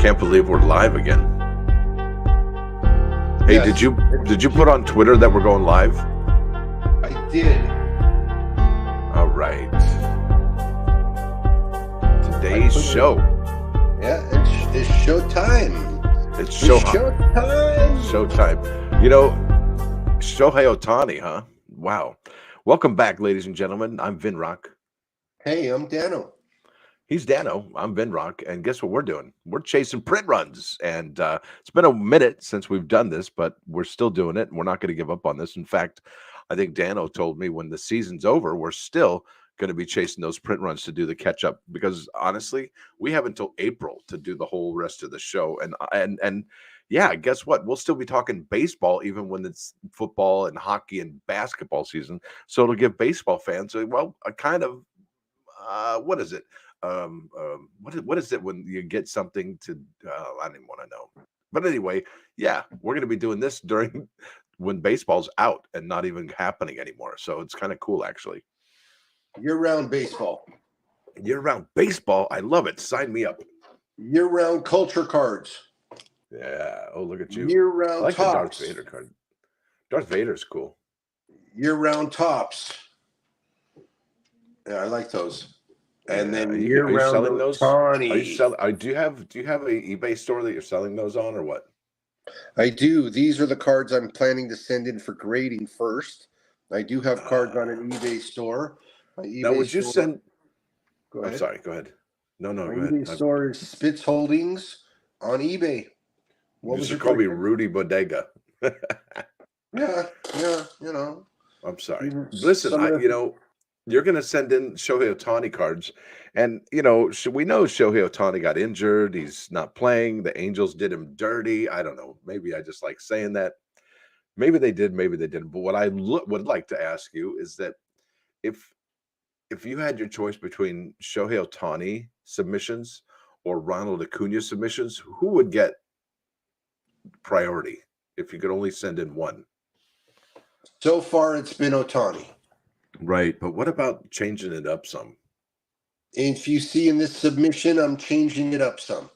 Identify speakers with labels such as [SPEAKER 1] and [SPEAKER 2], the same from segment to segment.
[SPEAKER 1] Can't believe we're live again. Hey,
[SPEAKER 2] Yes.
[SPEAKER 1] did you put on Twitter that we're going live?
[SPEAKER 2] I did.
[SPEAKER 1] All right. Today's show.
[SPEAKER 2] Yeah, it's showtime.
[SPEAKER 1] It's show
[SPEAKER 2] Showtime.
[SPEAKER 1] showtime. You know, Shohei Ohtani, huh? Wow. Welcome back, ladies and gentlemen. I'm Vin Rock.
[SPEAKER 2] Hey, I'm Dano.
[SPEAKER 1] He's Dano. I'm Ben Rock. And guess what we're doing? We're chasing print runs. And it's been a minute since we've done this, but we're still doing it. And we're not going to give up on this. In fact, I think Dano told me when the season's over, we're still going to be chasing those print runs to do the catch up. Because honestly, we have until April to do the whole rest of the show. And yeah, guess what? We'll still be talking baseball even when it's football and hockey and basketball season. So it'll give baseball fans, well, a kind of what is it? What is it when you get something to I don't even want to know, but anyway, yeah, we're going to be doing this during when baseball's out and not even happening anymore, so it's kind of cool actually.
[SPEAKER 2] Year-round baseball.
[SPEAKER 1] Year-round baseball, I love it. Sign me up.
[SPEAKER 2] Year-round culture cards.
[SPEAKER 1] Yeah. Oh, look at you. I
[SPEAKER 2] Year-round
[SPEAKER 1] like the Darth
[SPEAKER 2] tops.
[SPEAKER 1] Vader card. Darth Vader's cool.
[SPEAKER 2] Year-round tops. Yeah, I like those. And
[SPEAKER 1] Yeah.
[SPEAKER 2] then
[SPEAKER 1] Are you
[SPEAKER 2] year-round
[SPEAKER 1] selling those?
[SPEAKER 2] Ohtani.
[SPEAKER 1] Are you selling? Do you have an eBay store that you're selling those on, or what?
[SPEAKER 2] I do. These are the cards I'm planning to send in for grading first. I do have cards on an eBay store. My eBay
[SPEAKER 1] Now, would you
[SPEAKER 2] store,
[SPEAKER 1] send?
[SPEAKER 2] Go
[SPEAKER 1] I'm
[SPEAKER 2] ahead.
[SPEAKER 1] sorry. Go ahead. No,
[SPEAKER 2] My
[SPEAKER 1] go
[SPEAKER 2] eBay
[SPEAKER 1] ahead.
[SPEAKER 2] store is Spitz Holdings on eBay. What
[SPEAKER 1] You
[SPEAKER 2] was
[SPEAKER 1] should
[SPEAKER 2] your
[SPEAKER 1] call me
[SPEAKER 2] question?
[SPEAKER 1] Rudy Bodega.
[SPEAKER 2] Yeah, you know.
[SPEAKER 1] I'm sorry.
[SPEAKER 2] Even
[SPEAKER 1] Listen,
[SPEAKER 2] some of the-
[SPEAKER 1] you're going to send in Shohei Ohtani cards. And, we know Shohei Ohtani got injured. He's not playing. The Angels did him dirty. I don't know. Maybe I just like saying that. Maybe they did. Maybe they didn't. But what I would like to ask you is that if you had your choice between Shohei Ohtani submissions or Ronald Acuna submissions, who would get priority if you could only send in one?
[SPEAKER 2] So far, it's been Ohtani.
[SPEAKER 1] Right, but what about changing it up some?
[SPEAKER 2] If you see in this submission, I'm changing it up some.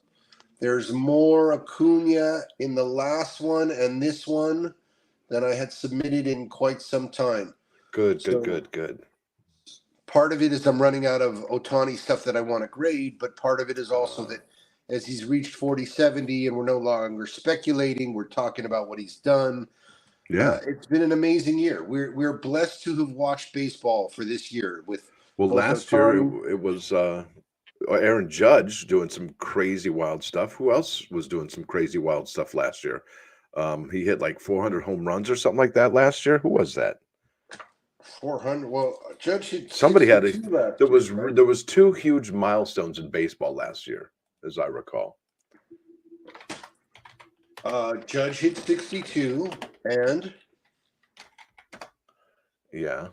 [SPEAKER 2] There's more Acuna in the last one and this one than I had submitted in quite some time.
[SPEAKER 1] Good.
[SPEAKER 2] Part of it is I'm running out of Ohtani stuff that I want to grade, but part of it is also that as he's reached 40-70 and we're no longer speculating, we're talking about what he's done.
[SPEAKER 1] Yeah.
[SPEAKER 2] It's been an amazing year. We're blessed to have watched baseball for this year with
[SPEAKER 1] Well,
[SPEAKER 2] both
[SPEAKER 1] last year
[SPEAKER 2] Ohtani.
[SPEAKER 1] it was Aaron Judge doing some crazy wild stuff. Who else was doing some crazy wild stuff last year? He hit like 400 home runs or something like that last year. Who was that?
[SPEAKER 2] 400. Well, Judge hit
[SPEAKER 1] Somebody had
[SPEAKER 2] 62 last
[SPEAKER 1] there
[SPEAKER 2] year,
[SPEAKER 1] was
[SPEAKER 2] right?
[SPEAKER 1] there was two huge milestones in baseball last year, as I recall.
[SPEAKER 2] Judge hit 62 and
[SPEAKER 1] Yeah.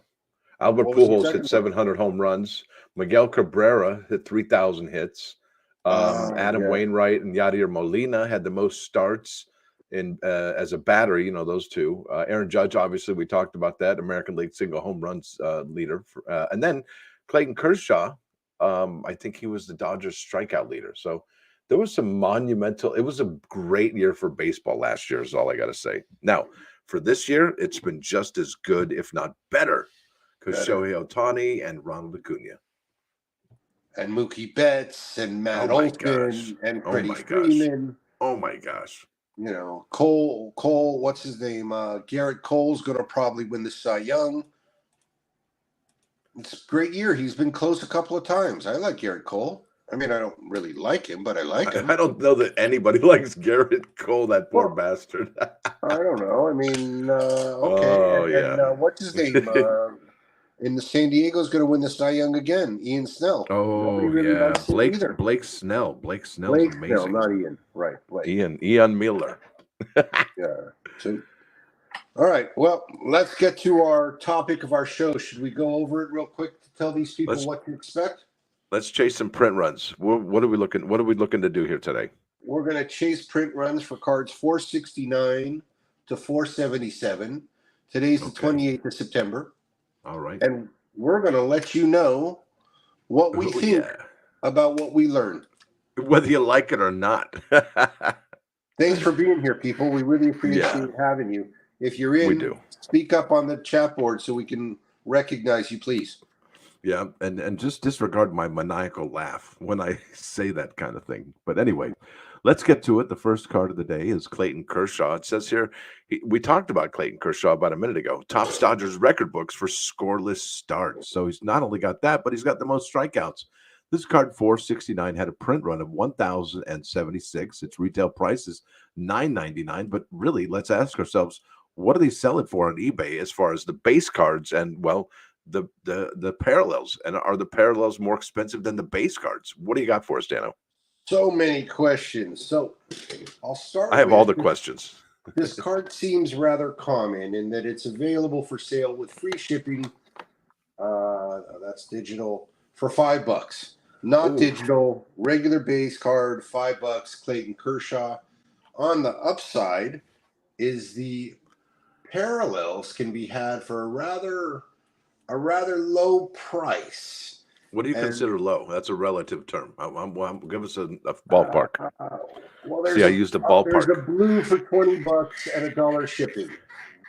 [SPEAKER 1] Albert
[SPEAKER 2] What was the
[SPEAKER 1] Pujols
[SPEAKER 2] second
[SPEAKER 1] hit 700 home runs. Miguel Cabrera hit 3,000 hits. Adam
[SPEAKER 2] yeah.
[SPEAKER 1] Wainwright and Yadier Molina had the most starts in as a batter. Those two. Aaron Judge, obviously, we talked about that. American League single home runs leader. And then Clayton Kershaw, I think he was the Dodgers strikeout leader. So there was some monumental. It was a great year for baseball last year, is all I got to say. Now, for this year, it's been just as good, if not better, because Shohei Ohtani and Ronald Acuna.
[SPEAKER 2] And Mookie Betts and Matt
[SPEAKER 1] Oh my
[SPEAKER 2] Olson
[SPEAKER 1] gosh.
[SPEAKER 2] and
[SPEAKER 1] Oh
[SPEAKER 2] Freddie
[SPEAKER 1] my gosh.
[SPEAKER 2] Freeman.
[SPEAKER 1] Oh my gosh.
[SPEAKER 2] Cole, what's his name? Garrett Cole's going to probably win the Cy Young. It's a great year. He's been close a couple of times. I like Garrett Cole. I mean, I don't really like him, but I like him.
[SPEAKER 1] I don't know that anybody likes Garrett Cole, that poor bastard.
[SPEAKER 2] I don't know. I mean, okay.
[SPEAKER 1] Oh,
[SPEAKER 2] and what's his name? In the San Diego's going to win the Cy Young again. Ian Snell.
[SPEAKER 1] Oh,
[SPEAKER 2] Nobody really
[SPEAKER 1] yeah.
[SPEAKER 2] likes him either.
[SPEAKER 1] Blake Snell. Blake Snell's
[SPEAKER 2] Blake
[SPEAKER 1] amazing.
[SPEAKER 2] Snell, not Ian. Right. Blake.
[SPEAKER 1] Ian Miller.
[SPEAKER 2] Yeah. So, all right. Well, let's get to our topic of our show. Should we go over it real quick to tell these people what to expect?
[SPEAKER 1] Let's chase some print runs. What are we looking to do here today?
[SPEAKER 2] We're going to chase print runs for cards 469 to 477. Today's the 28th of September.
[SPEAKER 1] All right.
[SPEAKER 2] And we're going to let you know what we think about what we learned.
[SPEAKER 1] whether you like it or not.
[SPEAKER 2] Thanks for being here, people. We really appreciate
[SPEAKER 1] Yeah,
[SPEAKER 2] having you. If you're
[SPEAKER 1] we
[SPEAKER 2] in,
[SPEAKER 1] do.
[SPEAKER 2] speak up on the chat board so we can recognize you, please.
[SPEAKER 1] Yeah, and just disregard my maniacal laugh when I say that kind of thing. But anyway, let's get to it. The first card of the day is Clayton Kershaw. It says here, we talked about Clayton Kershaw about a minute ago. Tops Dodgers record books for scoreless starts. So he's not only got that, but he's got the most strikeouts. This card 469 had a print run of 1,076. Its retail price is $9.99. But really, let's ask ourselves, what do they sell it for on eBay as far as the base cards and the parallels, and are the parallels more expensive than the base cards? What do you got for us, Dano?
[SPEAKER 2] So many questions. So I'll start
[SPEAKER 1] I have all the
[SPEAKER 2] with
[SPEAKER 1] questions.
[SPEAKER 2] this card seems rather common in that it's available for sale with free shipping. That's digital for $5. Not
[SPEAKER 1] Ooh.
[SPEAKER 2] digital, regular base card, $5. Clayton Kershaw. On the upside is the parallels can be had for a rather low price.
[SPEAKER 1] What do you
[SPEAKER 2] And
[SPEAKER 1] consider low? That's a relative term. Give us a ballpark.
[SPEAKER 2] Well,
[SPEAKER 1] See, I used a
[SPEAKER 2] there's a
[SPEAKER 1] ballpark.
[SPEAKER 2] blue for $20 and $1 shipping.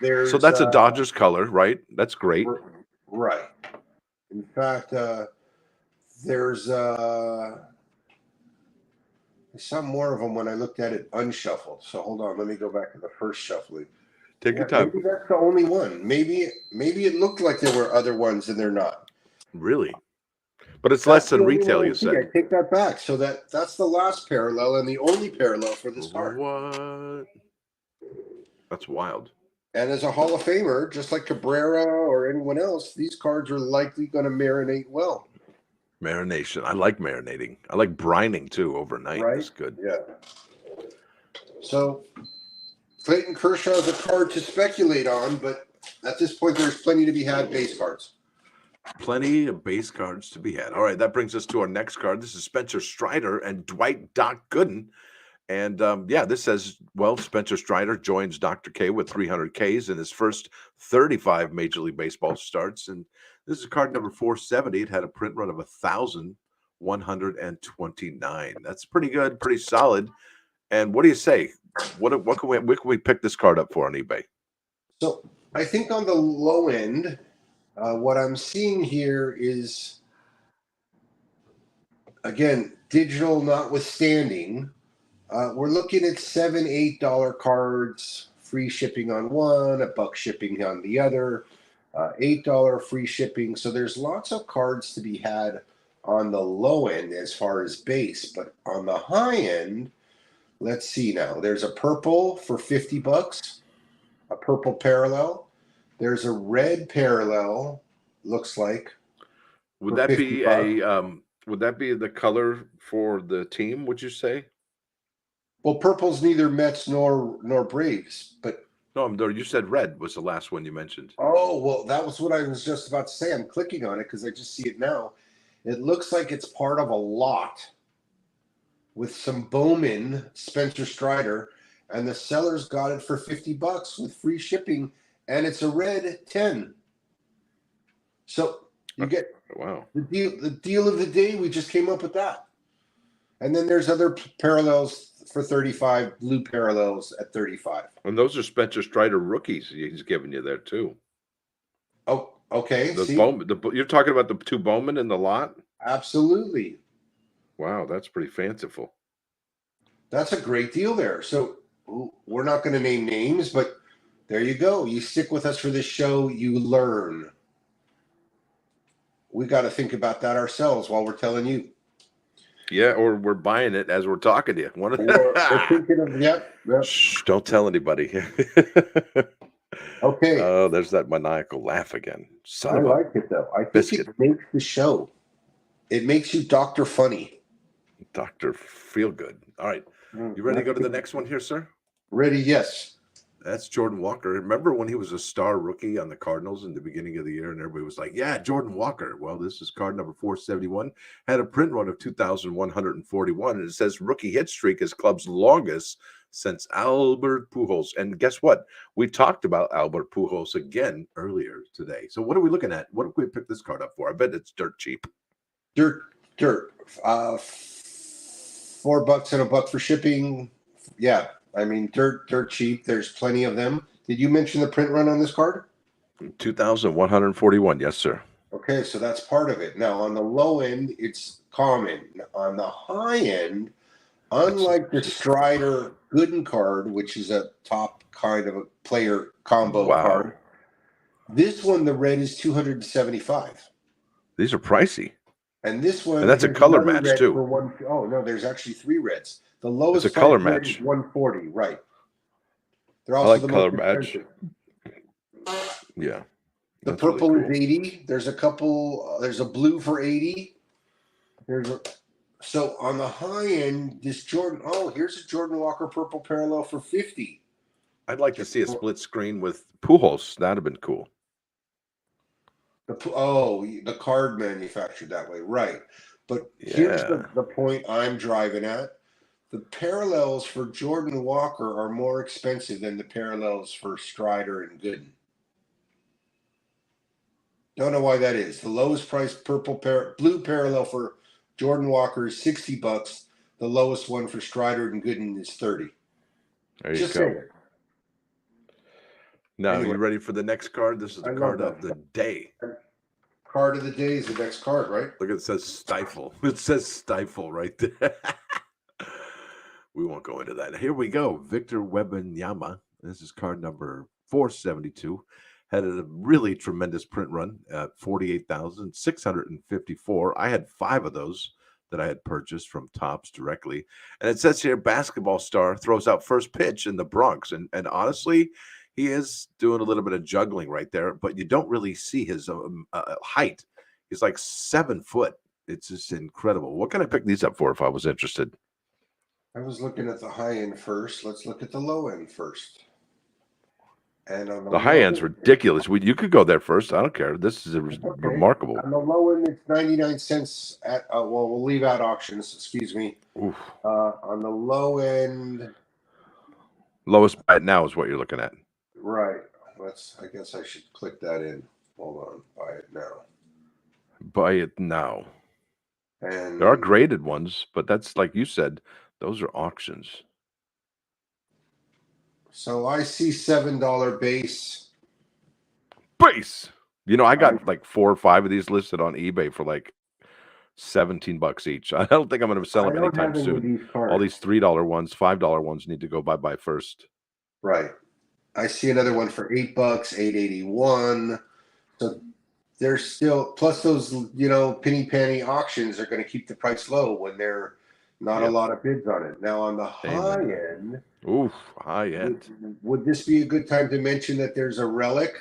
[SPEAKER 2] There's
[SPEAKER 1] So that's a Dodgers color, right? That's great.
[SPEAKER 2] Right. In fact, there's some more of them when I looked at it unshuffled. So hold on, let me go back to the first shuffling.
[SPEAKER 1] Take your time.
[SPEAKER 2] Maybe that's the only one. Maybe it looked like there were other ones and they're not.
[SPEAKER 1] Really? But it's less than
[SPEAKER 2] the only
[SPEAKER 1] retail,
[SPEAKER 2] one
[SPEAKER 1] you
[SPEAKER 2] I see.
[SPEAKER 1] said.
[SPEAKER 2] I take that back. So that's the last parallel and the only parallel for this card.
[SPEAKER 1] What? That's wild.
[SPEAKER 2] And as a Hall of Famer, just like Cabrera or anyone else, these cards are likely going to marinate well.
[SPEAKER 1] Marination. I like marinating. I like brining too overnight.
[SPEAKER 2] Right?
[SPEAKER 1] That's good.
[SPEAKER 2] Yeah. So Clayton Kershaw is a card to speculate on, but at this point, there's plenty to be had base cards.
[SPEAKER 1] Plenty of base cards to be had. All right, that brings us to our next card. This is Spencer Strider and Dwight Doc Gooden. And this says, well, Spencer Strider joins Dr. K with 300 Ks in his first 35 Major League Baseball starts. And this is card number 470. It had a print run of 1,129. That's pretty good, pretty solid. And what do you say? What can we pick this card up for on eBay?
[SPEAKER 2] So I think on the low end, what I'm seeing here is, again, digital notwithstanding, we're looking at $7, $8 cards, free shipping on one, $1 shipping on the other, $8 free shipping. So there's lots of cards to be had on the low end as far as base, but on the high end, let's see now. There's a purple for $50, a purple parallel. There's a red parallel, looks like.
[SPEAKER 1] Would that be would that be the color for the team, would you say?
[SPEAKER 2] Well, purple's neither Mets nor Braves, but
[SPEAKER 1] no, you said red was the last one you mentioned.
[SPEAKER 2] Oh, well, that was what I was just about to say. I'm clicking on it because I just see it now. It looks like it's part of a lot with some Bowman, Spencer Strider, and the sellers got it for $50 with free shipping, and it's a red 10. So you get the deal of the day. We just came up with that. And then there's other parallels for 35, blue parallels at 35.
[SPEAKER 1] And those are Spencer Strider rookies he's giving you there too.
[SPEAKER 2] Oh, okay.
[SPEAKER 1] Bowman, you're talking about the two Bowman in the lot?
[SPEAKER 2] Absolutely.
[SPEAKER 1] Wow, that's pretty fanciful.
[SPEAKER 2] That's a great deal there. So we're not going to name names, but there you go. You stick with us for this show, you learn. We got to think about that ourselves while we're telling you.
[SPEAKER 1] Yeah, or we're buying it as we're talking to you.
[SPEAKER 2] We're thinking of, yep.
[SPEAKER 1] Shh, don't tell anybody.
[SPEAKER 2] Okay.
[SPEAKER 1] Oh, there's that maniacal laugh again.
[SPEAKER 2] I like it, though. I think it makes the show. It makes you Dr. Funny.
[SPEAKER 1] Dr. Feelgood. All right. You ready to go to the next one here, sir?
[SPEAKER 2] Ready, yes.
[SPEAKER 1] That's Jordan Walker. Remember when he was a star rookie on the Cardinals in the beginning of the year and everybody was like, yeah, Jordan Walker. Well, this is card number 471. Had a print run of 2,141. And it says rookie hit streak is club's longest since Albert Pujols. And guess what? We talked about Albert Pujols again earlier today. So what are we looking at? What if we pick this card up for? I bet it's dirt cheap.
[SPEAKER 2] Dirt. $4 and $1 for shipping. Yeah, I mean, dirt cheap. There's plenty of them. Did you mention the print run on this card?
[SPEAKER 1] 2,141. Yes, sir.
[SPEAKER 2] Okay, so that's part of it. Now, on the low end, it's common. On the high end, unlike the Strider Gooden card, which is a top kind of a player combo
[SPEAKER 1] Wow.
[SPEAKER 2] card, this one, the red is 275.
[SPEAKER 1] These are pricey.
[SPEAKER 2] And this one,
[SPEAKER 1] And that's a
[SPEAKER 2] there's
[SPEAKER 1] color
[SPEAKER 2] another
[SPEAKER 1] match,
[SPEAKER 2] red
[SPEAKER 1] too.
[SPEAKER 2] for one. Oh no, there's actually 3 reds. The lowest
[SPEAKER 1] It's a color
[SPEAKER 2] price red
[SPEAKER 1] match.
[SPEAKER 2] is 140. Right. They're
[SPEAKER 1] I
[SPEAKER 2] also
[SPEAKER 1] like
[SPEAKER 2] the
[SPEAKER 1] color
[SPEAKER 2] most
[SPEAKER 1] match.
[SPEAKER 2] expensive.
[SPEAKER 1] Yeah.
[SPEAKER 2] The
[SPEAKER 1] That's really
[SPEAKER 2] purple
[SPEAKER 1] cool.
[SPEAKER 2] is 80. There's a couple. There's a blue for 80. So on the high end, this Jordan. Oh, here's a Jordan Walker purple parallel for 50.
[SPEAKER 1] I'd like to see a split screen with Pujols. That'd have been cool.
[SPEAKER 2] The card manufactured that way, right? But here's the point I'm driving at. The parallels for Jordan Walker are more expensive than the parallels for Strider and Gooden. Don't know why that is. The lowest price blue parallel for Jordan Walker is $60. The lowest one for Strider and Gooden is 30.
[SPEAKER 1] There you
[SPEAKER 2] Just
[SPEAKER 1] go.
[SPEAKER 2] saying.
[SPEAKER 1] Now,
[SPEAKER 2] Anyway.
[SPEAKER 1] you ready for the next card? This is the card of the day.
[SPEAKER 2] Card of the day is the next card, right?
[SPEAKER 1] Look, it says Stifle. It says Stifle right there. We won't go into that. Here we go. Victor Wembanyama. This is card number 472. Had a really tremendous print run at 48,654. I had 5 of those that I had purchased from Topps directly. And it says here, basketball star throws out first pitch in the Bronx. And honestly, he is doing a little bit of juggling right there, but you don't really see his height. He's like 7 foot. It's just incredible. What can I pick these up for if I was interested?
[SPEAKER 2] I was looking at the high end first. Let's look at the low end first. And on
[SPEAKER 1] the high end's ridiculous. You could go there first. I don't care. This is remarkable.
[SPEAKER 2] On the low end, it's 99 cents at. We'll leave out auctions. Excuse me.
[SPEAKER 1] Oof.
[SPEAKER 2] On the low end,
[SPEAKER 1] lowest buy it now is what you're looking at.
[SPEAKER 2] Right. I guess I should click that in. Hold on. Buy it now.
[SPEAKER 1] Buy it now.
[SPEAKER 2] And
[SPEAKER 1] there are graded ones, but that's like you said. Those are auctions.
[SPEAKER 2] So I see $7 base.
[SPEAKER 1] You know, I got like 4 or 5 of these listed on eBay for like $17 each. I don't think I'm going to sell them anytime soon. All these $3 ones, $5 ones need to go bye-bye first.
[SPEAKER 2] Right. I see another one for $8, $8.81. So there's still, plus those, penny penny auctions are going to keep the price low when there not a lot of bids on it. Now on the high end.
[SPEAKER 1] Oof, high end.
[SPEAKER 2] Would this be a good time to mention that there's a relic?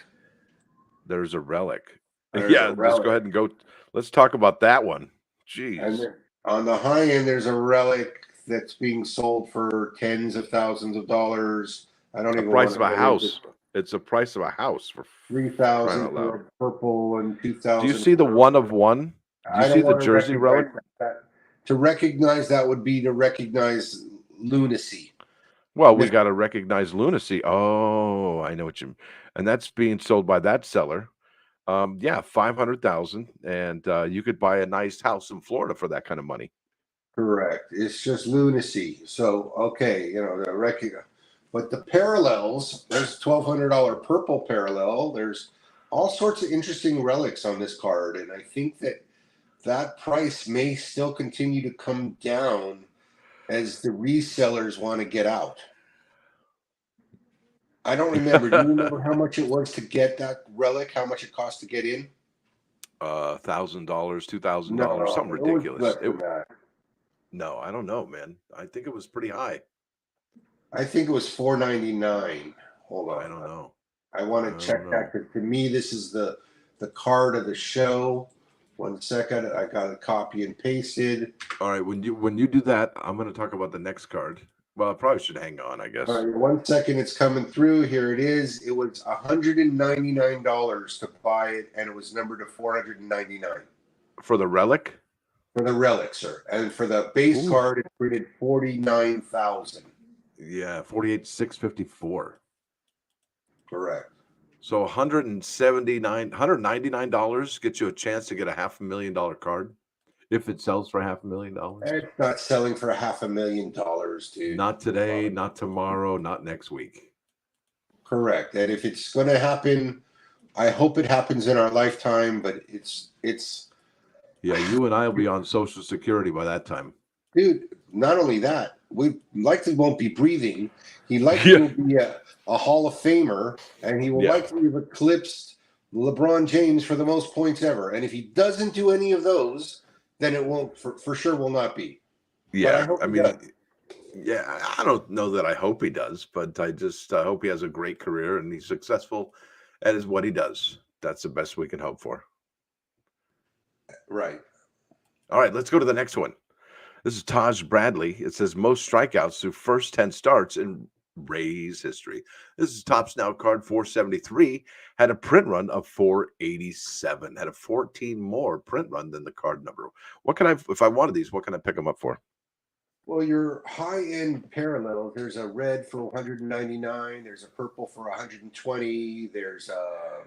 [SPEAKER 1] There's a relic. Let's go ahead and go. Let's talk about that one. Jeez.
[SPEAKER 2] And on the high end, there's a relic that's being sold for tens of thousands of dollars. I don't even
[SPEAKER 1] the price of a house. It's the price of a house for
[SPEAKER 2] $3,000 for purple and $2,000.
[SPEAKER 1] Do you see the one of one? Do you see the Jersey relic?
[SPEAKER 2] To recognize that would be to recognize lunacy.
[SPEAKER 1] Well, we got to recognize lunacy. Oh, I know what you mean. And that's being sold by that seller. $500,000, and you could buy a nice house in Florida for that kind of money.
[SPEAKER 2] Correct. It's just lunacy. So but the parallels. There's $1,200 purple parallel. There's all sorts of interesting relics on this card, and I think that price may still continue to come down as the resellers want to get out. I don't remember. Do you remember how much it was to get that relic? How much it cost to get in?
[SPEAKER 1] $1,000, $2,000, something ridiculous. No, I don't know, man. I think it was pretty high.
[SPEAKER 2] I think it was $4.99. Hold on.
[SPEAKER 1] I don't know.
[SPEAKER 2] I want to check that because to me, this is the card of the show. 1 second. I got it copy and pasted.
[SPEAKER 1] All right. When you do that, I'm going to talk about the next card. Well, I probably should hang on, I guess.
[SPEAKER 2] All right, 1 second. It's coming through. Here it is. It was $199 to buy it, and it was numbered to $499.
[SPEAKER 1] For the relic?
[SPEAKER 2] For the relic, sir. And for the base card, it's rated $49,000.
[SPEAKER 1] Yeah, $48,654.
[SPEAKER 2] Correct.
[SPEAKER 1] So $199 gets you a chance to get a $500,000 card. if it sells for $500,000.
[SPEAKER 2] It's not selling for $500,000, dude.
[SPEAKER 1] Not today, not tomorrow, not next week.
[SPEAKER 2] Correct. And if it's going to happen, I hope it happens in our lifetime. But it's
[SPEAKER 1] Yeah, you and I will be on Social Security by that time.
[SPEAKER 2] dude. Not only that, we likely won't be breathing. He likely will be a Hall of Famer, and he will likely have eclipsed LeBron James for the most points ever. And if he doesn't do any of those, then it won't for sure will not be.
[SPEAKER 1] Yeah, I mean, yeah, I don't know that I hope he does, but I just hope he has a great career and he's successful at what he does. That's the best we can hope for.
[SPEAKER 2] Right.
[SPEAKER 1] All right, let's go to the next one. This is Taj Bradley. It says most strikeouts through first 10 starts in Rays history. This is Topps Now card 473. Had a print run of 487. Had a 14 more print run than the card number. What can I, if I wanted these, what can I pick them up for?
[SPEAKER 2] Well, your high-end parallel, there's a red for 199. There's a purple for 120. There's a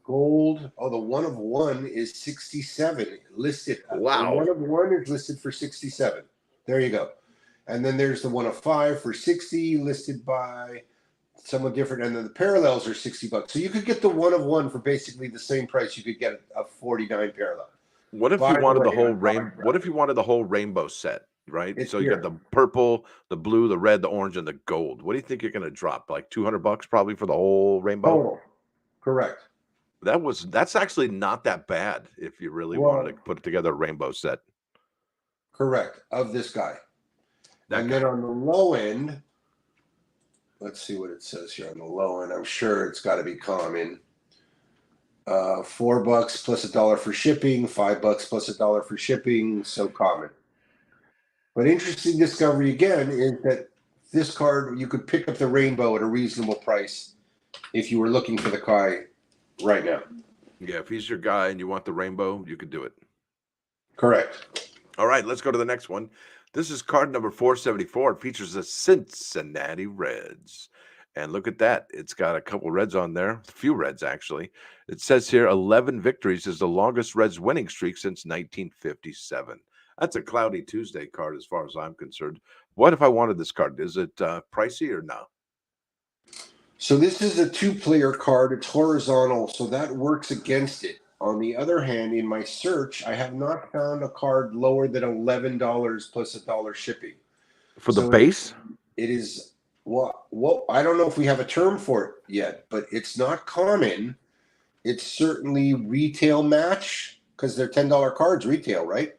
[SPEAKER 2] gold. Oh, the one of one is 67 listed.
[SPEAKER 1] Wow.
[SPEAKER 2] The one of one is listed for 67. There you go. And then there's the one of 5 for 60 listed by someone different. And then the parallels are $60. So you could get the one of one for basically the same price you could get a 49 parallel.
[SPEAKER 1] What if you wanted the whole rainbow? What if you wanted the whole rainbow set? Right. So you got the purple, the blue, the red, the orange, and the gold. What do you think you're going to drop? Like $200 probably for the whole rainbow?
[SPEAKER 2] Total. Correct.
[SPEAKER 1] That's actually not that bad if you really wanted to put together a rainbow set.
[SPEAKER 2] Correct. Of this guy. Then on the low end, let's see what it says here on the low end. I'm sure it's got to be common. $4 plus $1 for shipping, $5 plus $1 for shipping. So common. But interesting discovery again is that this card, you could pick up the rainbow at a reasonable price if you were looking for the guy right now.
[SPEAKER 1] Yeah, if he's your guy and you want the rainbow, you could do it.
[SPEAKER 2] Correct.
[SPEAKER 1] All right, let's go to the next one. This is card number 474. It features the Cincinnati Reds. And look at that. It's got a couple Reds on there, a few Reds actually. It says here 11 victories is the longest Reds winning streak since 1957. That's a cloudy Tuesday card as far as I'm concerned. What if I wanted this card? Is it pricey or no?
[SPEAKER 2] So this is a 2-player card. It's horizontal, so that works against it. On the other hand, in my search, I have not found a card lower than $11 plus $1 shipping.
[SPEAKER 1] For the base?
[SPEAKER 2] It is, well, I don't know if we have a term for it yet, but it's not common. It's certainly retail match because they're $10 cards retail, right?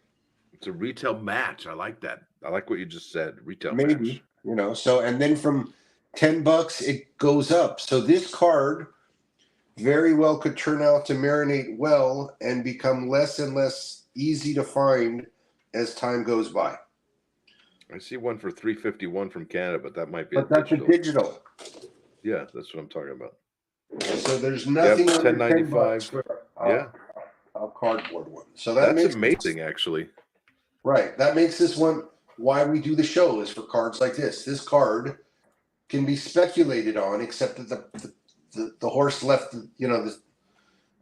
[SPEAKER 1] It's a retail match. I like that. I like what you just said. Retail
[SPEAKER 2] Maybe,
[SPEAKER 1] match.
[SPEAKER 2] So, and then from $10, it goes up. So this card very well could turn out to marinate well and become less and less easy to find as time goes by.
[SPEAKER 1] I see one for $351 from Canada, but that might be.
[SPEAKER 2] But that's a digital.
[SPEAKER 1] Yeah, that's what I'm talking about.
[SPEAKER 2] So there's nothing under
[SPEAKER 1] $10.95
[SPEAKER 2] for a cardboard one. So that's
[SPEAKER 1] amazing, actually.
[SPEAKER 2] Right. That makes this one why we do the show is for cards like this. This card can be speculated on, except that the horse left. The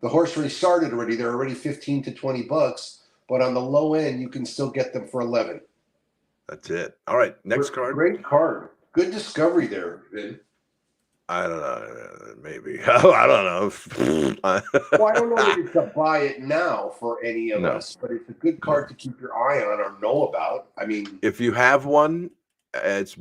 [SPEAKER 2] horse already started already. They're already $15 to $20, but on the low end, you can still get them for 11.
[SPEAKER 1] That's it. All right, next card.
[SPEAKER 2] Great card. Good discovery there, Vin.
[SPEAKER 1] I don't know. Maybe. I don't know.
[SPEAKER 2] Well, I don't know if it's a buy it now for any of us, but it's a good card to keep your eye on or know about. I mean,
[SPEAKER 1] if you have one, it's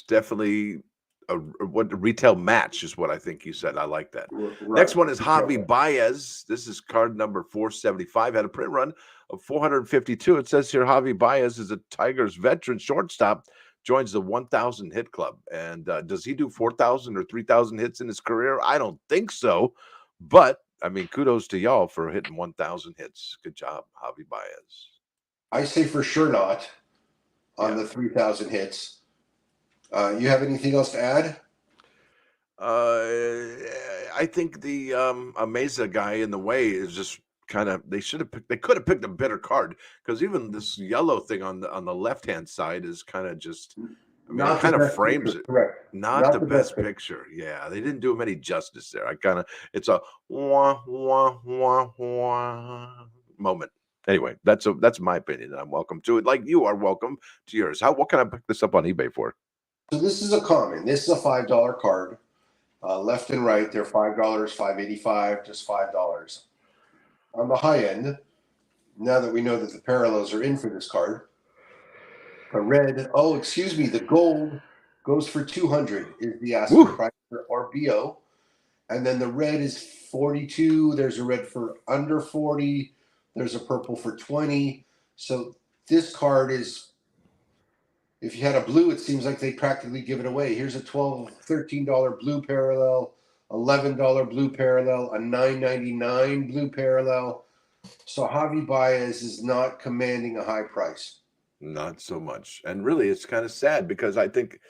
[SPEAKER 1] definitely a retail match is what I think you said. I like that. Right. Next one is Javi Baez. This is card number 475. Had a print run of 452. It says here Javi Baez is a Tigers veteran shortstop. Joins the 1,000 hit club. And does he do 4,000 or 3,000 hits in his career? I don't think so. But, I mean, kudos to y'all for hitting 1,000 hits. Good job, Javi Baez.
[SPEAKER 2] I say for sure not on the 3,000 hits. You have anything else to add?
[SPEAKER 1] I think the Ameza guy in the way is just kind of they could have picked a better card because even this yellow thing on the left hand side is kind of just it kind of frames it.
[SPEAKER 2] Correct.
[SPEAKER 1] Not the best picture. Yeah, they didn't do him any justice there. It's a wah wah wah wah moment. Anyway, that's my opinion, and I'm welcome to it, like you are welcome to yours. What can I pick this up on eBay for?
[SPEAKER 2] So this is a common. This is a $5 card. Left and right, they're $5, $5.85, just $5. On the high end, now that we know that the parallels are in for this card, the red, oh, excuse me, the gold goes for 200 is the asking
[SPEAKER 1] Woo!
[SPEAKER 2] price for RBO. And then the red is 42. There's a red for under 40. There's a purple for 20. So this card is, if you had a blue, it seems like they practically give it away. Here's a $12, $13 blue parallel, $11 blue parallel, a $9.99 blue parallel. So Javi Baez is not commanding a high price.
[SPEAKER 1] Not so much. And really, it's kind of sad because I think,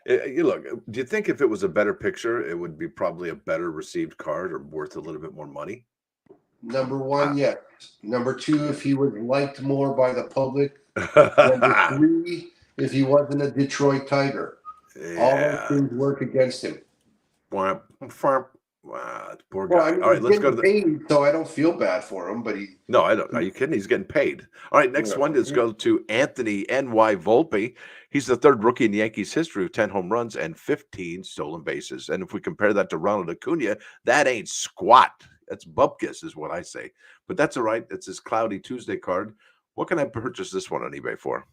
[SPEAKER 1] you look, do you think if it was a better picture, it would be probably a better received card or worth a little bit more money?
[SPEAKER 2] Number one, yes. Number two, if he was liked more by the public. Number
[SPEAKER 1] Yeah.
[SPEAKER 2] three, if he wasn't a Detroit Tiger. All those things work against him.
[SPEAKER 1] Wow, poor
[SPEAKER 2] Well,
[SPEAKER 1] guy.
[SPEAKER 2] I mean,
[SPEAKER 1] All right,
[SPEAKER 2] he's
[SPEAKER 1] let's go to
[SPEAKER 2] getting
[SPEAKER 1] the.
[SPEAKER 2] paid, so I don't feel bad for him. But he,
[SPEAKER 1] No, I don't. Are you kidding? He's getting paid. All right, next
[SPEAKER 2] Yeah.
[SPEAKER 1] one is go to Anthony N.Y. Volpe. He's the third rookie in Yankees history with 10 home runs and 15 stolen bases. And if we compare that to Ronald Acuna, that ain't squat. That's bupkis, is what I say. But that's all right. It's his Cloudy Tuesday card. What can I purchase this one on eBay for?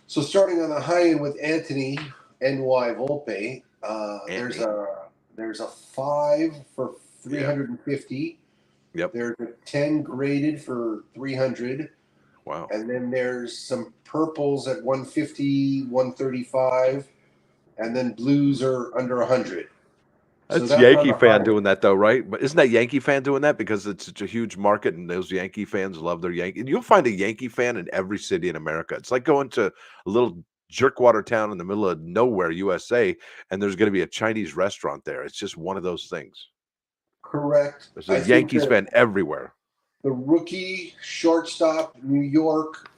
[SPEAKER 2] So starting on the high end with Anthony N.Y. Volpe,
[SPEAKER 1] Anthony.
[SPEAKER 2] there's a 5 for 350.
[SPEAKER 1] Yep.
[SPEAKER 2] There's a 10 graded for 300.
[SPEAKER 1] Wow.
[SPEAKER 2] And then there's some purples at 150, 135, and then blues are under 100.
[SPEAKER 1] That's
[SPEAKER 2] on
[SPEAKER 1] Yankee
[SPEAKER 2] the
[SPEAKER 1] fan
[SPEAKER 2] high.
[SPEAKER 1] doing that, though, right? But isn't that Yankee fan doing that because it's such a huge market and those Yankee fans love their Yankee? And you'll find a Yankee fan in every city in America. It's like going to a little jerkwater town in the middle of nowhere, USA, and there's going to be a Chinese restaurant there. It's just one of those things.
[SPEAKER 2] Correct.
[SPEAKER 1] There's a
[SPEAKER 2] I think
[SPEAKER 1] Yankees
[SPEAKER 2] that
[SPEAKER 1] fan everywhere.
[SPEAKER 2] the rookie, shortstop, New York,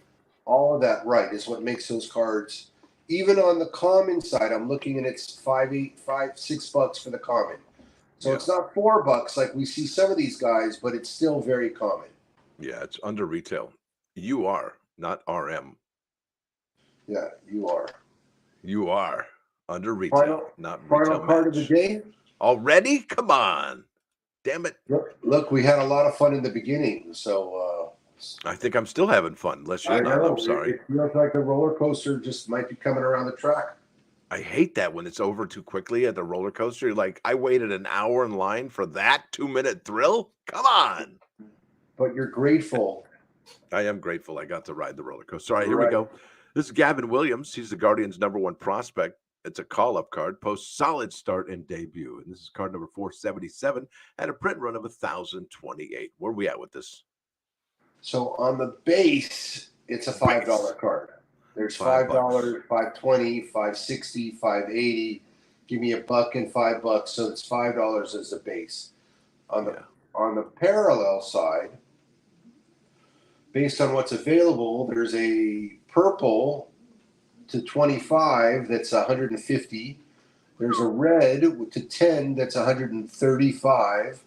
[SPEAKER 2] all of that, right, is what makes those cards. Even on the common side, I'm looking and it's $6 for the common. So
[SPEAKER 1] Yeah.
[SPEAKER 2] it's not $4 like we see some of these guys, but it's still very common.
[SPEAKER 1] Yeah, it's under retail. You are, not RM.
[SPEAKER 2] Yeah, you are.
[SPEAKER 1] You are under retail, not
[SPEAKER 2] Final
[SPEAKER 1] retail
[SPEAKER 2] card of the
[SPEAKER 1] match.
[SPEAKER 2] day.
[SPEAKER 1] Already? Come on. Damn it.
[SPEAKER 2] Look, we had a lot of fun in the beginning, so
[SPEAKER 1] I think I'm still having fun, unless
[SPEAKER 2] I
[SPEAKER 1] you're not.
[SPEAKER 2] know
[SPEAKER 1] I'm sorry.
[SPEAKER 2] it feels like the roller coaster just might be coming around the track.
[SPEAKER 1] I hate that when it's over too quickly at the roller coaster. You're like, I waited an hour in line for that 2-minute thrill. Come on.
[SPEAKER 2] But you're grateful.
[SPEAKER 1] I am grateful I got to ride the roller coaster. All right, here we go. This is Gavin Williams. He's the Guardians' #1 prospect. It's a call-up card, post solid start and debut. And this is card number 477 at a print run of 1,028. Where are we at with this?
[SPEAKER 2] So on the base, it's a $5 card. There's $5, $5.20, $5.60, $5.80. Give me $1 and $5, so it's $5 as a base. On the parallel side, based on what's available, there's a purple to 25 that's 150. There's a red to 10 that's 135.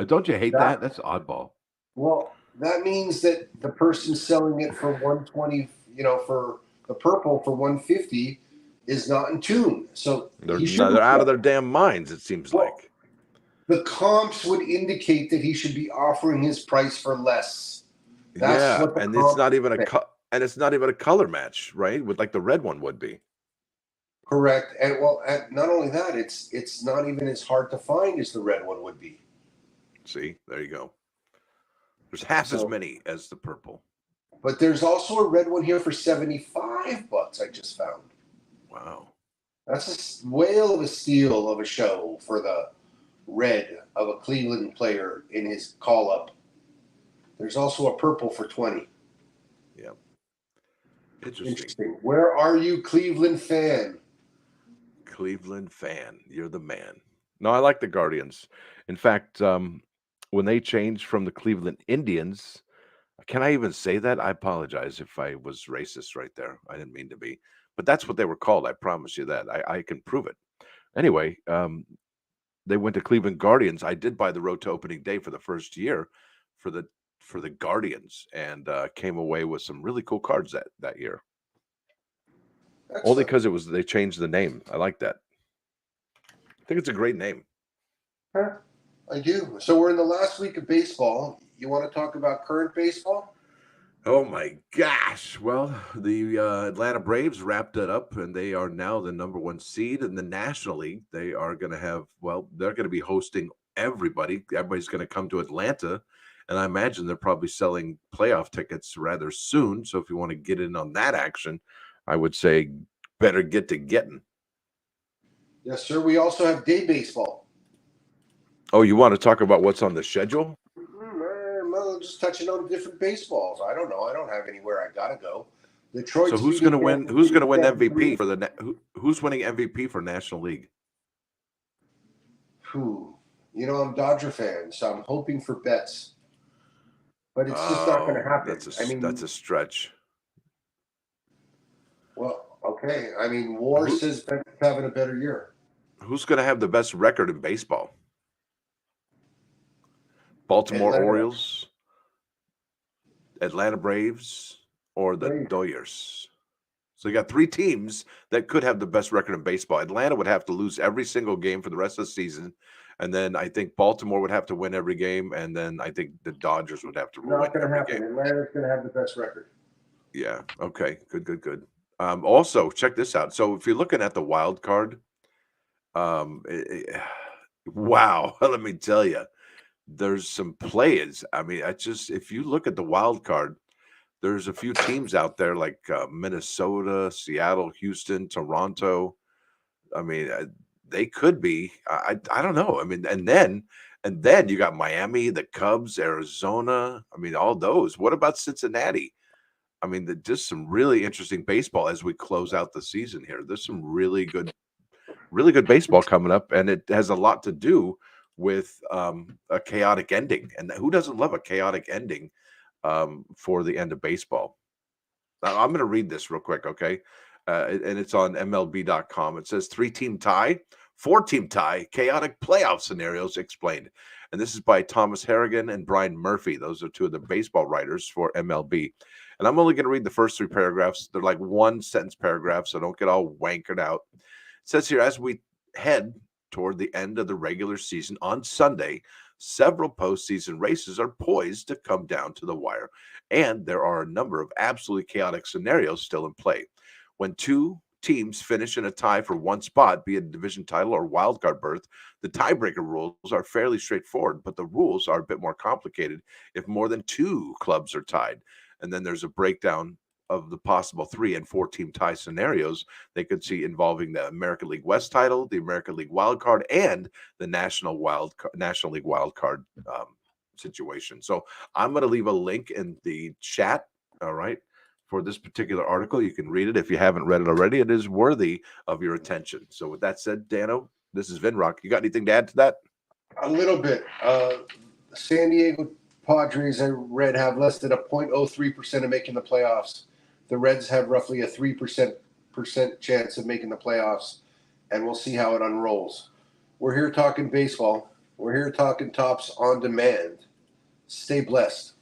[SPEAKER 1] Don't you hate that? That's oddball.
[SPEAKER 2] Well, that means that the person selling it for 120, for the purple for 150 is not in tune. So
[SPEAKER 1] they're out of their damn minds, it seems like.
[SPEAKER 2] The comps would indicate that he should be offering his price for less.
[SPEAKER 1] That's what and it's not even it's not even a color match, right? With like the red one would be.
[SPEAKER 2] Correct. And not only that, it's not even as hard to find as the red one would be.
[SPEAKER 1] See, there you go. There's half as many as the purple.
[SPEAKER 2] But there's also a red one here for $75 I just found.
[SPEAKER 1] Wow.
[SPEAKER 2] That's a whale of a steal of a show for the red of a Cleveland player in his call-up. There's also a purple for 20.
[SPEAKER 1] Yeah.
[SPEAKER 2] Interesting. Where are you, Cleveland fan?
[SPEAKER 1] Cleveland fan. You're the man. No, I like the Guardians. In fact, when they changed from the Cleveland Indians, can I even say that? I apologize if I was racist right there. I didn't mean to be. But that's what they were called. I promise you that. I can prove it. Anyway, they went to Cleveland Guardians. I did buy the road to opening day for the first year for the for the Guardians and came away with some really cool cards that year. Only
[SPEAKER 2] Excellent.
[SPEAKER 1] because they changed the name. I like that. I think it's a great name.
[SPEAKER 2] Huh? I do. So we're in the last week of baseball. You want to talk about current baseball?
[SPEAKER 1] Oh my gosh. Well, the Atlanta Braves wrapped it up and they are now the number one seed in the National League. They are going to have, well, they're going to be hosting everybody. Everybody's going to come to Atlanta. And I imagine they're probably selling playoff tickets rather soon. So if you want to get in on that action, I would say better get to getting.
[SPEAKER 2] Yes, sir. We also have day baseball.
[SPEAKER 1] Oh, you want to talk about what's on the schedule?
[SPEAKER 2] Well, just touching on different baseballs. I don't know. I don't have anywhere I gotta go. Detroit.
[SPEAKER 1] So who's going to win? Who's going to win MVP for who's winning MVP for National League?
[SPEAKER 2] You know, I'm Dodger fan, so I'm hoping for Betts, but it's just not going to happen.
[SPEAKER 1] That's a stretch.
[SPEAKER 2] Well, okay. I mean, War says Betts is having a better year.
[SPEAKER 1] Who's going to have the best record in baseball? Baltimore Orioles, Atlanta Braves, or the Dodgers? So you got three teams that could have the best record in baseball. Atlanta would have to lose every single game for the rest of the season. And then I think Baltimore would have to win every game. And then I think the Dodgers would have to win every game.
[SPEAKER 2] Atlanta's going to have the best record.
[SPEAKER 1] Yeah. Okay. Good. Also, check this out. So if you're looking at the wild card, wow, let me tell you, there's some players. I mean, if you look at the wild card, there's a few teams out there like Minnesota, Seattle, Houston, Toronto. I mean, they could be. I don't know. I mean, and then you got Miami, the Cubs, Arizona. I mean, all those. What about Cincinnati? I mean, just some really interesting baseball as we close out the season here. There's some really good baseball coming up, and it has a lot to do with a chaotic ending. And who doesn't love a chaotic ending for the end of baseball? Now, I'm going to read this real quick, okay? And it's on MLB.com. It says 3-team tie, 4-team tie, chaotic playoff scenarios explained. And this is by Thomas Harrigan and Brian Murphy. Those are two of the baseball writers for MLB. And I'm only going to read the first 3 paragraphs. They're like one-sentence paragraphs, so don't get all wankered out. It says here, as we head toward the end of the regular season on Sunday, several postseason races are poised to come down to the wire, and there are a number of absolutely chaotic scenarios still in play. When 2 teams finish in a tie for one spot, be it a division title or wildcard berth, the tiebreaker rules are fairly straightforward, but the rules are a bit more complicated if more than 2 clubs are tied. And then there's a breakdown of the possible 3- and 4-team tie scenarios they could see involving the American League West title, the American League wild card, and the National League wild card situation. So I'm going to leave a link in the chat, all right, for this particular article. You can read it if you haven't read it already. It is worthy of your attention. So with that said, Dano, this is Vinrock. You got anything to add to that?
[SPEAKER 2] A little bit. San Diego Padres, I read, have less than a 0.03% of making the playoffs. The Reds have roughly a 3% chance of making the playoffs, and we'll see how it unrolls. We're here talking baseball. We're here talking Tops on Demand. Stay blessed.